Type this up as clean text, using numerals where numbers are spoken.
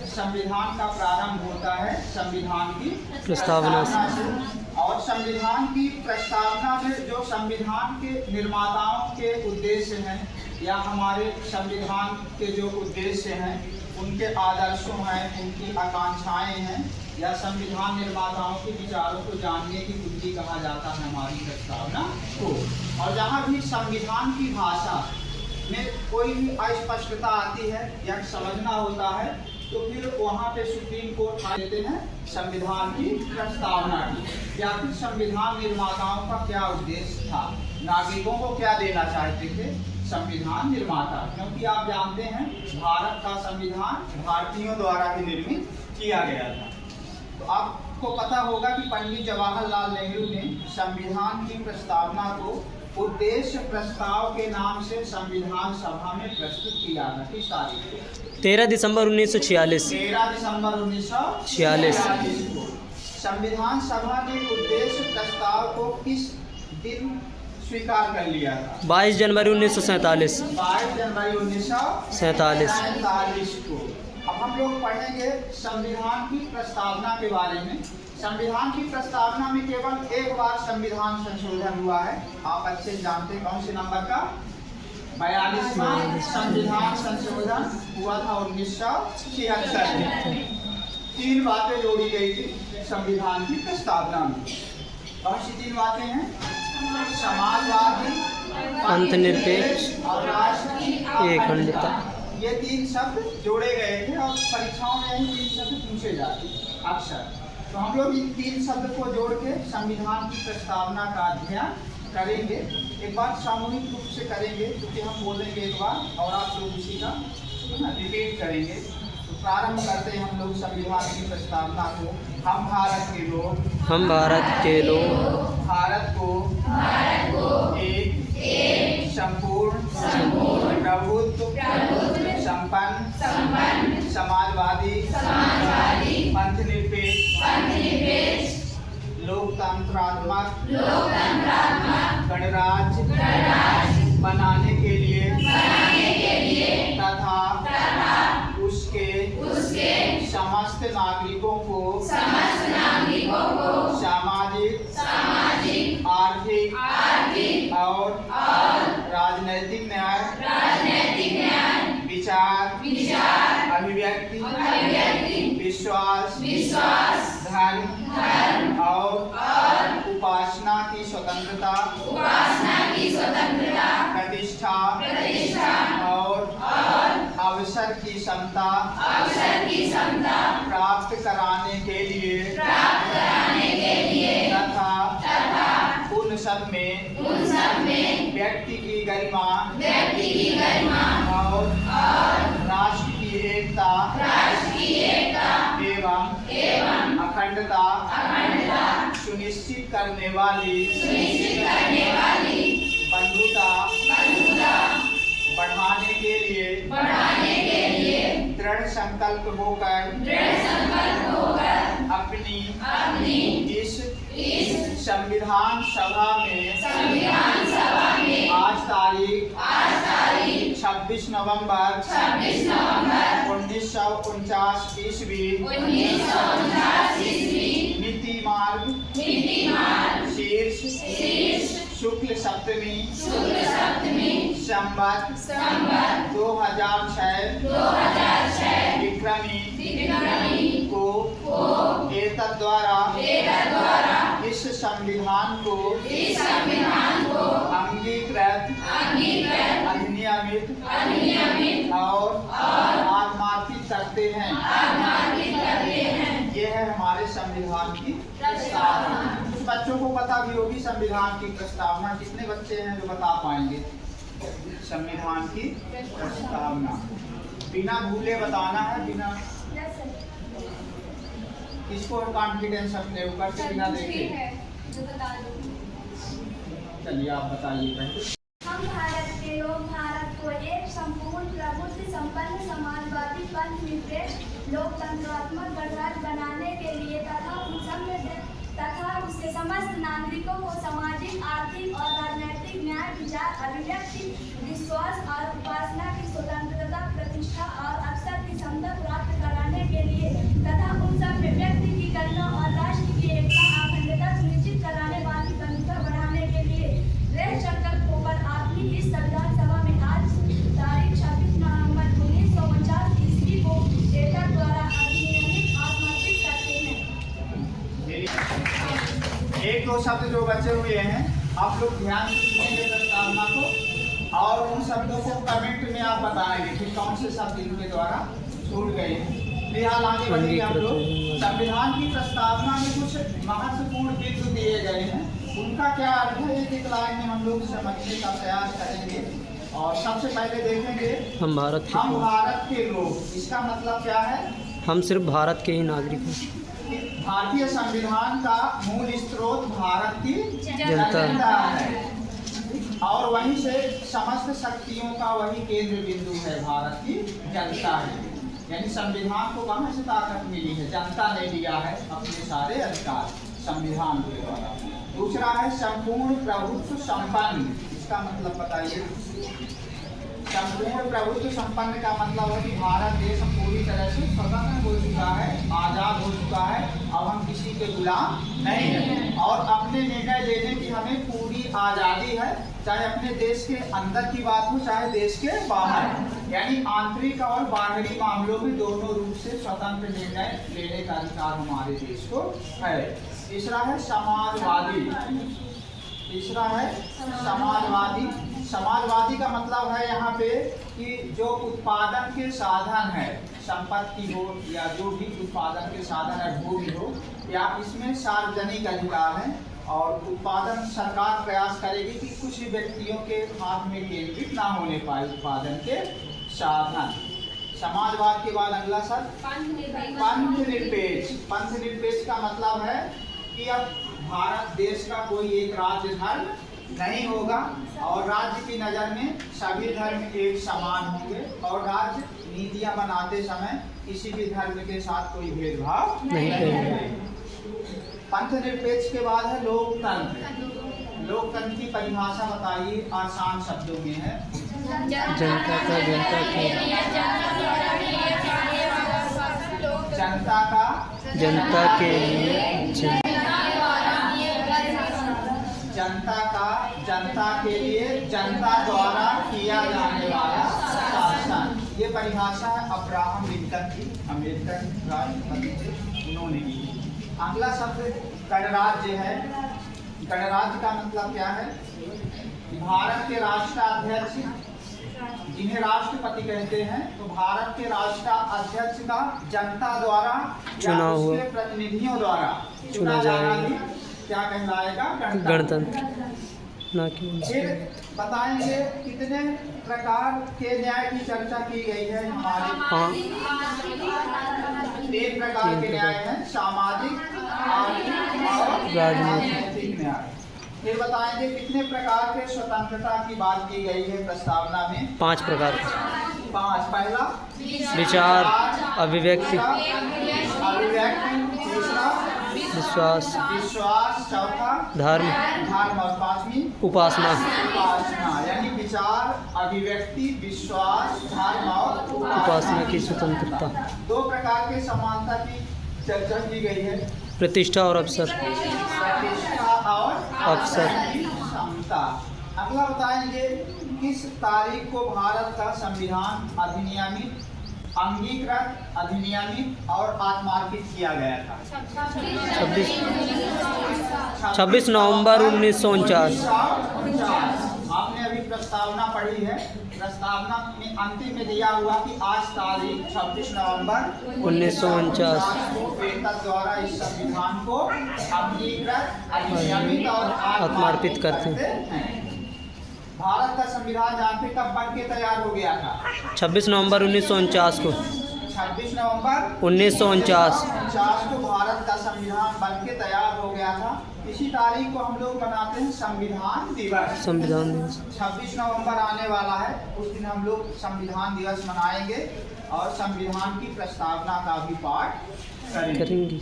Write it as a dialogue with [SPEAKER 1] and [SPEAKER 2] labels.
[SPEAKER 1] संविधान का प्रारंभ होता है संविधान की
[SPEAKER 2] प्रस्तावना
[SPEAKER 1] से। और संविधान की प्रस्तावना में जो संविधान के निर्माताओं के उद्देश्य हैं या हमारे संविधान के जो उद्देश्य हैं, उनके आदर्शों हैं, उनकी आकांक्षाएं हैं या संविधान निर्माताओं के विचारों को जानने की बुद्धि कहा जाता है हमारी प्रस्तावना को। और जहाँ भी संविधान की भाषा में कोई भी अस्पष्टता आती है या समझना होता है तो फिर वहाँ पे सुप्रीम कोर्ट देते हैं संविधान की प्रस्तावना की, या फिर संविधान निर्माताओं का क्या उद्देश्य था, नागरिकों को क्या देना चाहते थे संविधान निर्माता। क्योंकि आप जानते हैं भारत का संविधान भारतीयों द्वारा ही निर्मित किया गया था। तो आपको पता होगा कि पंडित जवाहरलाल नेहरू ने संविधान की प्रस्तावना को उद्देश्य प्रस्ताव के नाम से संविधान सभा में प्रस्तुत किया था। किस तारीख को?
[SPEAKER 2] 13 दिसंबर 1946।
[SPEAKER 1] 13 दिसंबर 1946 को संविधान सभा ने उद्देश्य प्रस्ताव को किस दिन स्वीकार कर लिया था?
[SPEAKER 2] 22 जनवरी 1947।
[SPEAKER 1] 22 जनवरी 1947 को। अब हम लोग पढ़ेंगे संविधान की प्रस्तावना के बारे में। संविधान की प्रस्तावना में केवल एक बार संविधान संशोधन हुआ है। आप अच्छे जानते हैं कौन से नंबर का? 42वां संविधान संशोधन हुआ था 1976 में। 3 बातें जोड़ी गई थी संविधान की प्रस्तावना में। कौन सी 3 बातें हैं? समाजवादी,
[SPEAKER 2] अंतर्निरपेक्ष
[SPEAKER 1] और राष्ट्रीय
[SPEAKER 2] अखंडता।
[SPEAKER 1] ये 3 शब्द जोड़े गए थे और परीक्षाओं में ये 3 शब्द पूछे जाते अक्सर। तो हम लोग इन 3 शब्द को जोड़ के संविधान की प्रस्तावना का अध्ययन करेंगे। एक बार सामूहिक रूप से करेंगे क्योंकि हम बोलेंगे एक बार और आप लोग उसी का रिपीट करेंगे। तो प्रारंभ करते हैं हम लोग संविधान की प्रस्तावना को। हम भारत के लोग,
[SPEAKER 2] हम भारत के लोग
[SPEAKER 1] भारत को एक संपूर्ण प्रभुत्व संपन्न समाजवादी पंथनिरपेक्ष लोकतंत्रात्मक गणराज्य बनाने के लिए तथा उसके समस्त नागरिकों को सामाजिक आर्थिक और राजनैतिक न्याय विचार अभिव्यक्ति विश्वास धर्म और उपासना की स्वतंत्रता प्रतिष्ठा और अवसर की समता प्राप्त कराने के लिए तथा उन सब में व्यक्ति की गरिमा और राष्ट्र की एकता एवं अखंडता सुनिश्चित करने वाली बंधुता बढ़ाने के लिए दृढ़ संकल्प होकर अपनी इस संविधान सभा में आज तारीख 26 नवंबर 1949 ईस्वी मिति मार्ग शीर्ष शुक्ल सप्तमी संवत 2006 विक्रमी को एतद् द्वारा इस संविधान को अंगीकृत अधिनियमित और आत्मार्पित करते हैं। यह है हमारे संविधान की प्रस्तावना। कुछ बच्चों को पता भी होगी संविधान की प्रस्तावना। कितने बच्चे हैं जो बता पाएंगे संविधान की प्रस्तावना? बिना भूले बताना है, बिना किसको कॉन्फिडेंस अपने ऊपर से बिना देखे। चलिए आप बताइए पहले।
[SPEAKER 3] हम भारत के लोग भारत को एक संपूर्ण प्रभुत्व संपन्न समाजवादी पंथनिरपेक्ष लोकतंत्रात्मक गणराज्य बनाने के लिए तथा उसके समस्त नागरिकों को सामाजिक आर्थिक और राजनीतिक न्याय विचार अभिव्यक्ति विश्वास और उपासना की स्वतंत्रता प्रतिष्ठा और अवसर की समता प्राप्त कराने के
[SPEAKER 1] दो शब्द जो बचे हुए हैं आप लोग ध्यान से सुनेंगे प्रस्तावना को, और उन शब्दों को कमेंट में आप बताएंगे कि कौन से शब्द इनके द्वारा छूट गए हैं। फिलहाल आगे बढ़ेंगे हम लोग। संविधान की प्रस्तावना में कुछ महत्वपूर्ण बिंदु दिए गए हैं, उनका क्या अर्थ है एक लाइन में हम लोग समझने का प्रयास करेंगे। और सबसे पहले देखेंगे
[SPEAKER 2] हम भारत
[SPEAKER 1] के लोग, इसका मतलब क्या है?
[SPEAKER 2] हम सिर्फ भारत के ही नागरिक हैं।
[SPEAKER 1] भारतीय संविधान का मूल स्रोत भारत की
[SPEAKER 2] जनता
[SPEAKER 1] है, और वहीं से समस्त शक्तियों का वही केंद्र बिंदु है, भारत की जनता है। यानी संविधान को कहाँ से ताकत मिली है? जनता ने दिया है अपने सारे अधिकार संविधान के द्वारा। दूसरा है संपूर्ण प्रभुत्व संपन्न, इसका मतलब बताइए। संपूर्ण प्रभुत्व संपन्न का मतलब है कि भारत देश पूरी तरह से स्वतंत्र हो चुका है, आज़ाद हो चुका है, अब हम किसी के गुलाम नहीं हैं, और अपने निर्णय लेने की हमें पूरी आज़ादी है, चाहे अपने देश के अंदर की बात हो चाहे देश के बाहर। यानी आंतरिक और बाहरी मामलों में दोनों रूप से स्वतंत्र निर्णय लेने का अधिकार हमारे देश को है। तीसरा है समाजवादी। तीसरा है समाजवादी। समाजवादी का मतलब है यहाँ पे कि जो उत्पादन के साधन है, संपत्ति हो या जो भी उत्पादन के साधन है, भूमि हो, या इसमें सार्वजनिक अधिकार है, और उत्पादन सरकार प्रयास करेगी कि कुछ व्यक्तियों के हाथ में केंद्रित ना होने पाए उत्पादन के साधन। समाजवाद के बाद अगला शब्द पंथ निरपेक्ष। पंथ निरपेक्ष का मतलब है कि अब भारत देश का कोई एक राज्य धर्म नहीं होगा, और राज्य की नज़र में सभी धर्म एक समान होंगे, और राज्य नीतियां बनाते समय किसी भी धर्म के साथ कोई भेदभाव नहीं करेंगे। पंथ निरपेक्ष के बाद है लोकतंत्र। लोकतंत्र की परिभाषा बताइए, आसान शब्दों में है।
[SPEAKER 2] जनता का जनता के लिए जनता के लिए जनता द्वारा किया जाने वाला शासन। ये परिभाषा है अब्राहम लिंकन की, अमेरिकन राष्ट्रपति से उन्होंने की। अगला शब्द गणराज्य है। गणराज्य का मतलब क्या है? भारत के राष्ट्राध्यक्ष, जिन्हें राष्ट्रपति कहते हैं, तो भारत के राष्ट्राध्यक्ष का जनता द्वारा या उसके प्रतिनिधियों द्वारा चुना जाना ही क्या कहलाएगा? गणतंत्र। फिर बताएंगे कितने प्रकार के न्याय की चर्चा की गई है हमारे। 3 प्रकार के न्याय हैं, सामाजिक, आर्थिक और राजनीतिक न्याय। फिर बताएंगे कितने प्रकार के स्वतंत्रता की बात की गई है प्रस्तावना में? 5 प्रकार।
[SPEAKER 1] 5। पहला
[SPEAKER 2] विचार, अभिव्यक्ति,
[SPEAKER 1] दूसरा विश्वास, चौथा
[SPEAKER 2] धर्म,
[SPEAKER 1] और 5वीं
[SPEAKER 2] उपासना।
[SPEAKER 1] यानी विचार, अभिव्यक्ति, विश्वास, धर्म और
[SPEAKER 2] उपासना की स्वतंत्रता।
[SPEAKER 1] 2 प्रकार के समानता की चर्चा की गई है,
[SPEAKER 2] प्रतिष्ठा और अवसर।
[SPEAKER 1] प्रतिष्ठा और
[SPEAKER 2] अवसर।
[SPEAKER 1] समता। अगला बताएंगे किस तारीख को भारत का संविधान अधिनियमित, अंगीकृत, अधिनियमित और आत्मार्पित किया गया था?
[SPEAKER 2] 26 नवंबर 1949।
[SPEAKER 1] आपने अभी प्रस्तावना पढ़ी है, प्रस्तावना में अंतिम में दिया हुआ कि आज तारीख 26 नवंबर
[SPEAKER 2] 1949
[SPEAKER 1] को वेतन द्वारा इस संविधान को अंगीकृत, अधिनियमित और
[SPEAKER 2] आत्मार्पित करते हैं।
[SPEAKER 1] भारत का संविधान जानते कब बन के तैयार हो गया था?
[SPEAKER 2] 26 नवंबर 1949 को।
[SPEAKER 1] 26 नवंबर
[SPEAKER 2] 1949
[SPEAKER 1] को भारत का संविधान बन के तैयार हो गया था। इसी तारीख को हम लोग मनाते हैं संविधान दिवस।
[SPEAKER 2] संविधान दिवस
[SPEAKER 1] 26 नवंबर आने वाला है, उस दिन हम लोग संविधान दिवस मनाएंगे और संविधान की प्रस्तावना का भी पाठ करेंगे।